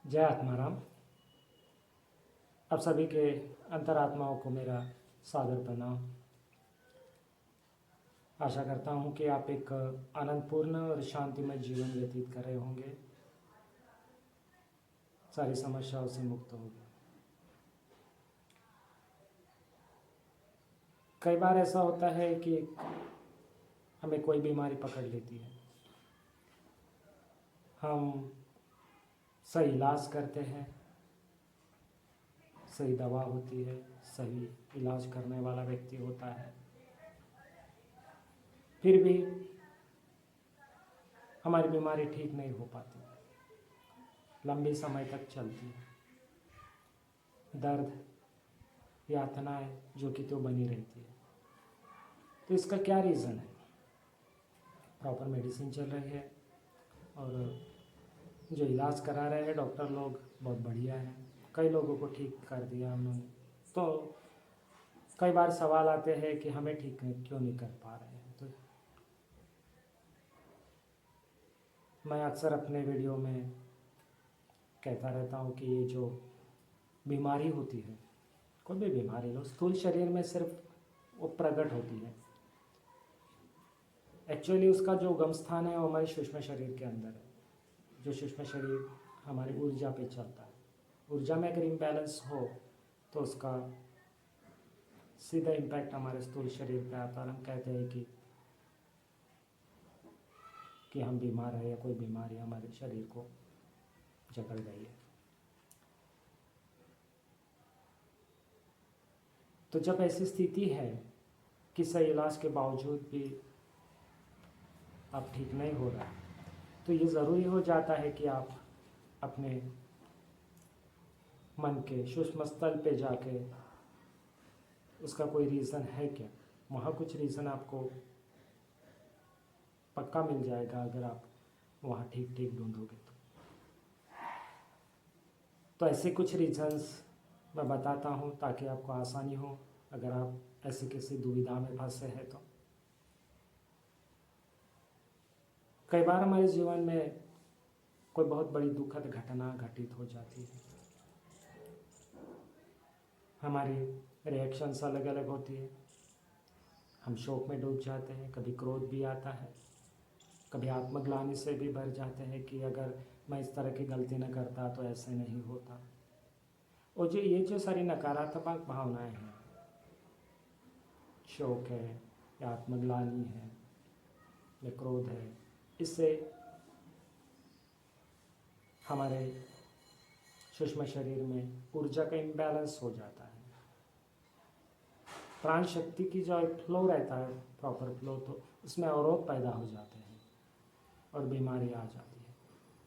जय आत्माराम। आप सभी के अंतरात्माओं को मेरा सादर प्रणाम। आशा करता हूँ कि आप एक आनंदपूर्ण और शांतिमय जीवन व्यतीत कर रहे होंगे, सारी समस्याओं से मुक्त होंगे। कई बार ऐसा होता है कि हमें कोई बीमारी पकड़ लेती है, हम सही इलाज करते हैं, सही दवा होती है, सही इलाज करने वाला व्यक्ति होता है, फिर भी हमारी बीमारी ठीक नहीं हो पाती, लंबे समय तक चलती है। दर्द, यातनाएं जो कि तो बनी रहती है। तो इसका क्या रीज़न है? प्रॉपर मेडिसिन चल रही है और जो इलाज करा रहे हैं डॉक्टर लोग बहुत बढ़िया है, कई लोगों को ठीक कर दिया उन्होंने। तो कई बार सवाल आते हैं कि हमें ठीक क्यों नहीं कर पा रहे हैं। तो मैं अक्सर अपने वीडियो में कहता रहता हूँ कि ये जो बीमारी होती है, कोई भी बीमारी लो, स्थूल शरीर में सिर्फ वो प्रकट होती है। एक्चुअली उसका जो उगम स्थान है वो हमारे सूक्ष्म शरीर के अंदर है। जो सूक्ष्म शरीर हमारी ऊर्जा पे चलता है, ऊर्जा में अगर इम्बैलेंस हो तो उसका सीधा इम्पैक्ट हमारे स्थूल शरीर पे आता है। हम कहते हैं कि हम बीमार हैं या कोई बीमारी हमारे शरीर को जकड़ गई है। तो जब ऐसी स्थिति है कि सही इलाज के बावजूद भी आप ठीक नहीं हो रहा, तो ये ज़रूरी हो जाता है कि आप अपने मन के सूक्ष्म स्थल पे जाके उसका कोई रीज़न है क्या, वहाँ कुछ रीज़न आपको पक्का मिल जाएगा अगर आप वहाँ ठीक ठीक ढूंढोगे तो ऐसे कुछ रीजंस मैं बताता हूँ ताकि आपको आसानी हो अगर आप ऐसी किसी दुविधा में फंसे हैं तो। कई बार हमारे जीवन में कोई बहुत बड़ी दुखद घटना घटित हो जाती है, हमारी रिएक्शंस अलग अलग होती है, हम शोक में डूब जाते हैं, कभी क्रोध भी आता है, कभी आत्मग्लानि से भी भर जाते हैं कि अगर मैं इस तरह की गलती न करता तो ऐसे नहीं होता। और जो ये जो सारी नकारात्मक भावनाएं हैं, शोक है या आत्मग्लानि है या क्रोध है, इससे हमारे सूक्ष्म शरीर में ऊर्जा का इम्बैलेंस हो जाता है। प्राण शक्ति की जो फ्लो रहता है, प्रॉपर फ्लो, तो उसमें अवरोध पैदा हो जाते हैं और बीमारी आ जाती है।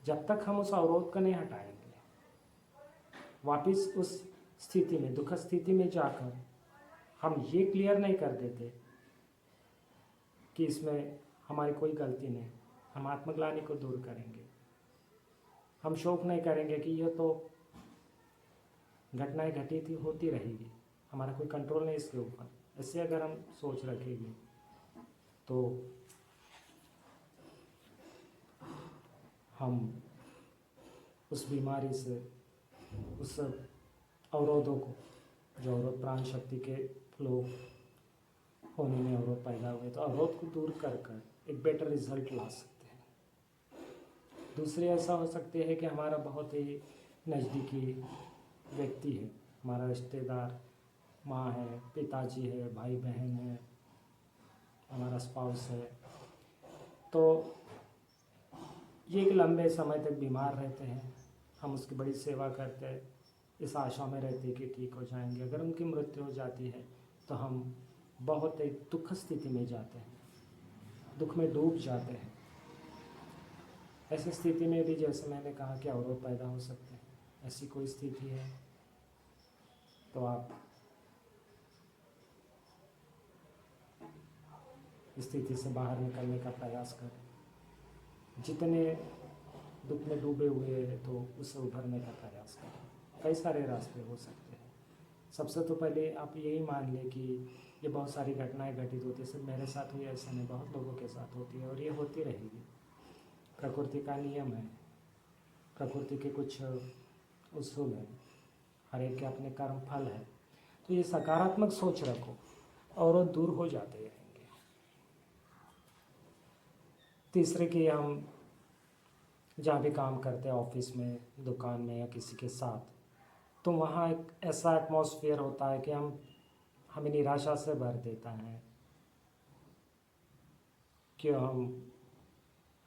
जब तक हम उस अवरोध को नहीं हटाएंगे, वापिस उस स्थिति में, दुखद स्थिति में जाकर हम ये क्लियर नहीं कर देते कि इसमें हमारी कोई गलती नहीं, हम आत्मग्लानि को दूर करेंगे, हम शोक नहीं करेंगे कि यह तो घटनाएं घटी थी, होती रहेगी, हमारा कोई कंट्रोल नहीं इसके ऊपर, ऐसे अगर हम सोच रखेंगे तो हम उस बीमारी से, उस अवरोधों को, जो अवरोध प्राण शक्ति के फ्लो होने में अवरोध पैदा हुए, तो अवरोध को दूर कर कर एक बेटर रिजल्ट ला सकते हैं। दूसरे ऐसा हो सकते हैं कि हमारा बहुत ही नज़दीकी व्यक्ति है, हमारा रिश्तेदार, माँ है, पिताजी है, भाई बहन है, हमारा स्पाउस है, तो ये एक लंबे समय तक बीमार रहते हैं, हम उसकी बड़ी सेवा करते हैं, इस आशा में रहते हैं कि ठीक हो जाएंगे। अगर उनकी मृत्यु हो जाती है तो हम बहुत एक दुख स्थिति में जाते हैं, दुख में डूब जाते हैं। ऐसी स्थिति में भी जैसे मैंने कहा कि अवरोध पैदा हो सकते हैं, ऐसी कोई स्थिति है तो आप स्थिति से बाहर निकलने का प्रयास करें। जितने दुख में डूबे हुए हैं तो उससे उभरने का प्रयास करें। कई सारे रास्ते हो सकते हैं। सबसे तो पहले आप यही मान लें कि ये बहुत सारी घटनाएं घटित होती है, सिर्फ मेरे साथ हुई ऐसा नहीं, बहुत लोगों के साथ होती है और ये होती रहेगी। प्रकृति का नियम है, प्रकृति के कुछ उसूल है, हर एक के अपने कर्म फल है। तो ये सकारात्मक सोच रखो और वो दूर हो जाते रहेंगे। तीसरे कि हम जहाँ भी काम करते हैं, ऑफिस में, दुकान में या किसी के साथ, तो वहाँ एक ऐसा एटमॉस्फेयर होता है कि हमें निराशा से भर देता है कि हम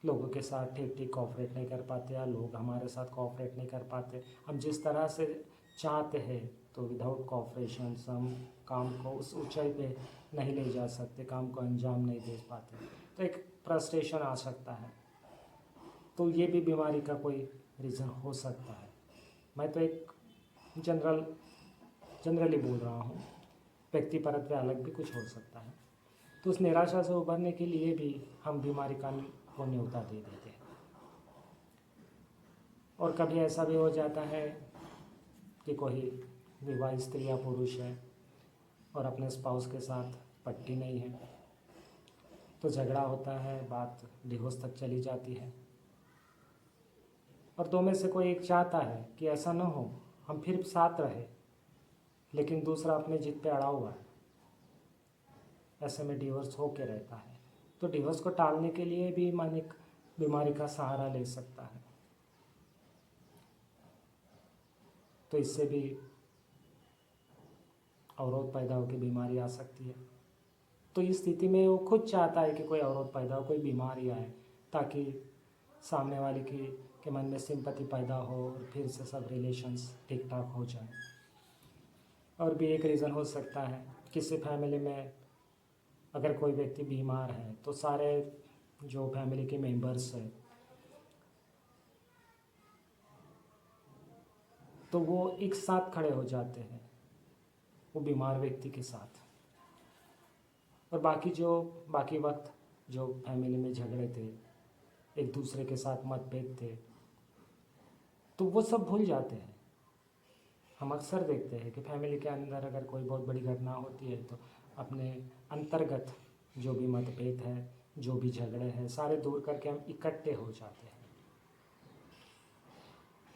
लोगों के साथ ठीक ठीक कोऑपरेट नहीं कर पाते या लोग हमारे साथ कोऑपरेट नहीं कर पाते। हम जिस तरह से चाहते हैं तो विदाउट कोऑपरेशन हम काम को उस ऊंचाई पे नहीं ले जा सकते, काम को अंजाम नहीं दे पाते, तो एक फ्रस्ट्रेशन आ सकता है। तो ये भी बीमारी का कोई रीज़न हो सकता है। मैं तो एक जनरली बोल रहा हूँ, व्यक्तिपरक पे अलग भी कुछ हो सकता है। तो उस निराशा से उभरने के लिए भी हम बीमारी को न्योता दे देते हैं। और कभी ऐसा भी हो जाता है कि कोई विवाहित स्त्री या पुरुष है और अपने स्पाउस के साथ पट्टी नहीं है, तो झगड़ा होता है, बात डिवोर्स तक चली जाती है। और दो में से कोई एक चाहता है कि ऐसा ना हो, हम फिर साथ रहे, लेकिन दूसरा अपने जिद पे अड़ा हुआ है, ऐसे में डिवोर्स होके रहता है। तो डिवोर्स को टालने के लिए भी मन एक बीमारी का सहारा ले सकता है। तो इससे भी अवरोध पैदा होकर बीमारी आ सकती है। तो इस स्थिति में वो खुद चाहता है कि कोई अवरोध पैदा हो, कोई बीमारी आए, ताकि सामने वाले के मन में सिंपैथी पैदा हो और फिर से सब रिलेशंस ठीक ठाक हो जाए। और भी एक रीज़न हो सकता है, किसी फैमिली में अगर कोई व्यक्ति बीमार है तो सारे जो फैमिली के मेंबर्स हैं तो वो एक साथ खड़े हो जाते हैं वो बीमार व्यक्ति के साथ। और बाकी वक्त जो फैमिली में झगड़े थे, एक दूसरे के साथ मतभेद थे, तो वो सब भूल जाते हैं। हम अक्सर देखते हैं कि फैमिली के अंदर अगर कोई बहुत बड़ी घटना होती है तो अपने अंतर्गत जो भी मतभेद है, जो भी झगड़े हैं, सारे दूर करके हम इकट्ठे हो जाते हैं।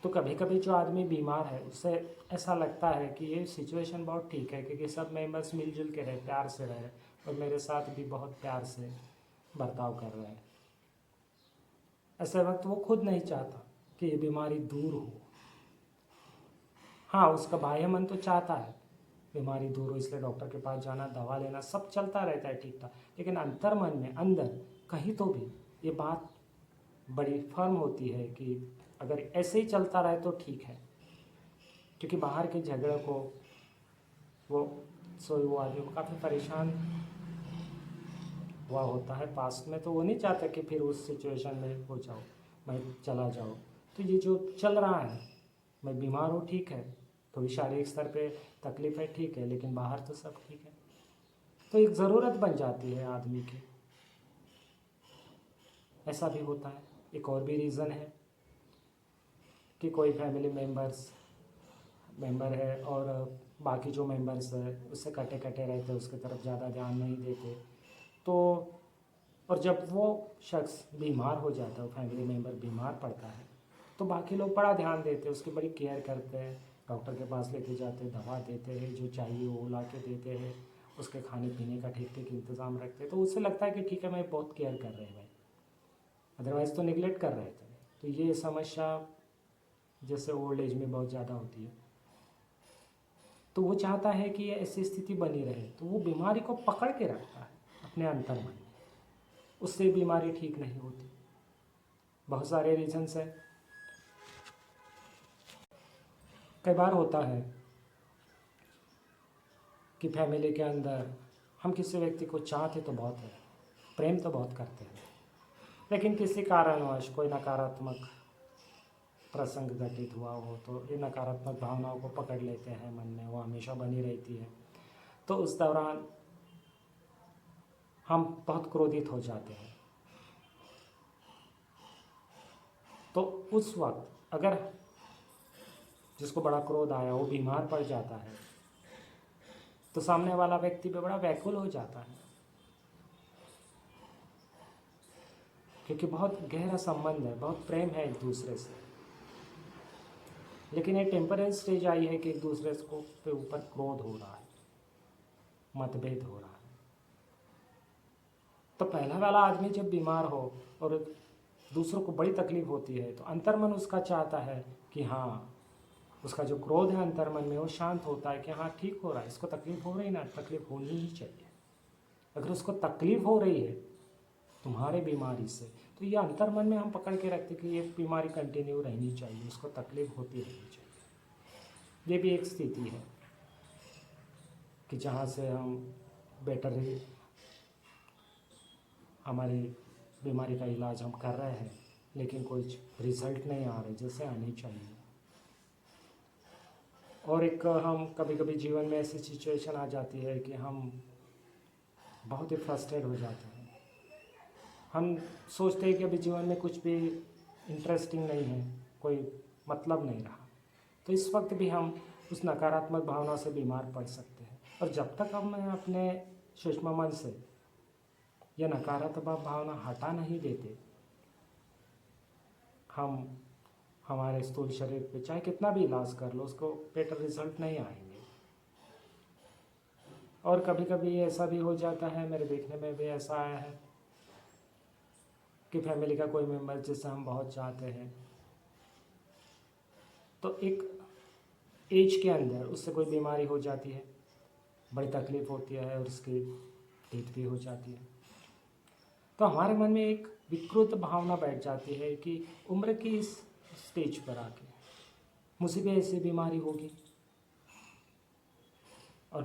तो कभी कभी जो आदमी बीमार है उससे ऐसा लगता है कि ये सिचुएशन बहुत ठीक है, क्योंकि सब मेंबर्स मिलजुल के रहे, प्यार से रहे और मेरे साथ भी बहुत प्यार से बर्ताव कर रहे हैं। ऐसे वक्त वो खुद नहीं चाहता कि ये बीमारी दूर हो। हाँ, उसका बाह्य मन तो चाहता है बीमारी दूर हो, इसलिए डॉक्टर के पास जाना, दवा लेना, सब चलता रहता है ठीक ठाक, लेकिन अंतर मन में अंदर कहीं तो भी ये बात बड़ी फर्म होती है कि अगर ऐसे ही चलता रहे तो ठीक है। क्योंकि बाहर के झगड़े को वो आदमी को काफ़ी परेशान हुआ होता है पास्ट में, तो वो नहीं चाहता कि फिर उस सिचुएशन में हो जाओ, मैं चला जाऊँ। तो ये जो चल रहा है, मैं बीमार हूँ ठीक है, थोड़ी शारीरिक स्तर पे तकलीफ है ठीक है, लेकिन बाहर तो सब ठीक है। तो एक ज़रूरत बन जाती है आदमी की। ऐसा भी होता है। एक और भी रीज़न है कि कोई फैमिली मेंबर है और बाकी जो मेंबर्स है उससे कटे कटे रहते हैं, उसकी तरफ ज़्यादा ध्यान नहीं देते। तो और जब वो शख्स बीमार हो जाता है, फैमिली मेंबर बीमार पड़ता है, तो बाकी लोग बड़ा ध्यान देते हैं, उसकी बड़ी केयर करते हैं, डॉक्टर के पास लेके जाते हैं, दवा देते हैं, जो चाहिए वो ला के देते हैं, उसके खाने पीने का ठीक ठीक इंतज़ाम रखते हैं। तो उससे लगता है कि ठीक है, मैं बहुत केयर कर रहे हैं भाई, अदरवाइज़ तो निगलेक्ट कर रहे थे। तो ये समस्या जैसे ओल्ड एज में बहुत ज़्यादा होती है, तो वो चाहता है कि ये ऐसी स्थिति बनी रहे, तो वो बीमारी को पकड़ के रखता है अपने अंतर मन में, उससे बीमारी ठीक नहीं होती। बहुत सारे रीजंस हैं। कई बार होता है कि फैमिली के अंदर हम किसी व्यक्ति को चाहते तो बहुत है, प्रेम तो बहुत करते हैं, लेकिन किसी कारणवश कोई नकारात्मक प्रसंग घटित हुआ हो तो ये नकारात्मक भावनाओं को पकड़ लेते हैं मन में, वो हमेशा बनी रहती है। तो उस दौरान हम बहुत क्रोधित हो जाते हैं। तो उस वक्त अगर जिसको बड़ा क्रोध आया वो बीमार पड़ जाता है तो सामने वाला व्यक्ति पे बड़ा व्याकुल हो जाता है, क्योंकि बहुत गहरा संबंध है, बहुत प्रेम है एक दूसरे से। लेकिन एक टेम्परेरी स्टेज आई है कि एक दूसरे को पे ऊपर क्रोध हो रहा है, मतभेद हो रहा है। तो पहला वाला आदमी जब बीमार हो और दूसरों को बड़ी तकलीफ होती है तो अंतर्मन उसका चाहता है कि हाँ, उसका जो क्रोध है अंतर्मन में वो शांत होता है कि हाँ ठीक हो रहा है, इसको तकलीफ हो रही ना, तकलीफ होनी ही चाहिए। अगर उसको तकलीफ हो रही है तुम्हारे बीमारी से, तो ये अंतर्मन में हम पकड़ के रखते कि ये बीमारी कंटिन्यू रहनी चाहिए, उसको तकलीफ होती रहनी चाहिए। ये भी एक स्थिति है कि जहाँ से हम बेटर हमारी बीमारी का इलाज हम कर रहे हैं, लेकिन कोई रिजल्ट नहीं आ रहे जैसे आने चाहिए। और एक हम कभी कभी जीवन में ऐसी सिचुएशन आ जाती है कि हम बहुत ही फ्रस्ट्रेट हो जाते हैं। हम सोचते हैं कि अभी जीवन में कुछ भी इंटरेस्टिंग नहीं है, कोई मतलब नहीं रहा। तो इस वक्त भी हम उस नकारात्मक भावना से बीमार पड़ सकते हैं। और जब तक हम अपने सूक्ष्म मन से यह नकारात्मक भावना हटा नहीं देते, हम हमारे स्थूल शरीर पे चाहे कितना भी इलाज कर लो, उसको बेटर रिजल्ट नहीं आएंगे। और कभी कभी ऐसा भी हो जाता है, मेरे देखने में भी ऐसा आया है कि फैमिली का कोई मेंबर जिसे हम बहुत चाहते हैं, तो एक एज के अंदर उससे कोई बीमारी हो जाती है, बड़ी तकलीफ होती है और उसकी डेथ भी हो जाती है। तो हमारे मन में एक विकृत भावना बैठ जाती है कि उम्र की इस स्टेज पर आके मुझे भी ऐसी बीमारी होगी और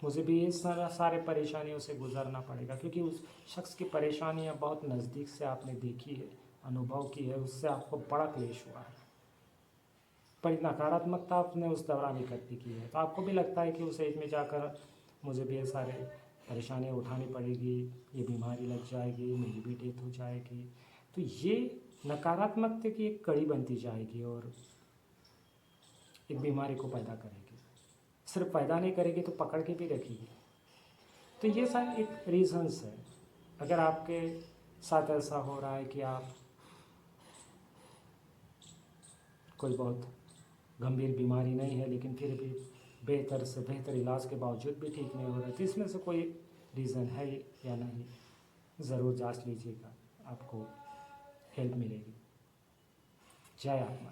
मुझे भी ये सारे परेशानियों से गुजरना पड़ेगा, क्योंकि उस शख्स की परेशानियां बहुत नज़दीक से आपने देखी है, अनुभव की है, उससे आपको बड़ा क्लेश हुआ है, बड़ी नकारात्मकता आपने उस दौरान इकट्ठी की है। तो आपको भी लगता है कि उस एज में जाकर मुझे भी ये सारे परेशानियाँ उठानी पड़ेगी, ये बीमारी लग जाएगी, मेरी भी डेथ हो जाएगी। तो ये नकारात्मकता की एक कड़ी बनती जाएगी और एक बीमारी को पैदा करेगी। सिर्फ पैदा नहीं करेगी तो पकड़ के भी रखेगी। तो ये सारे एक रीजंस है। अगर आपके साथ ऐसा हो रहा है कि आप कोई बहुत गंभीर बीमारी नहीं है लेकिन फिर भी बेहतर से बेहतर इलाज के बावजूद भी ठीक नहीं हो रहा है, तो इसमें से कोई रीज़न है या नहीं, ज़रूर जांच लीजिएगा, आपको हेल्प मिलेगी। जय आत्मा।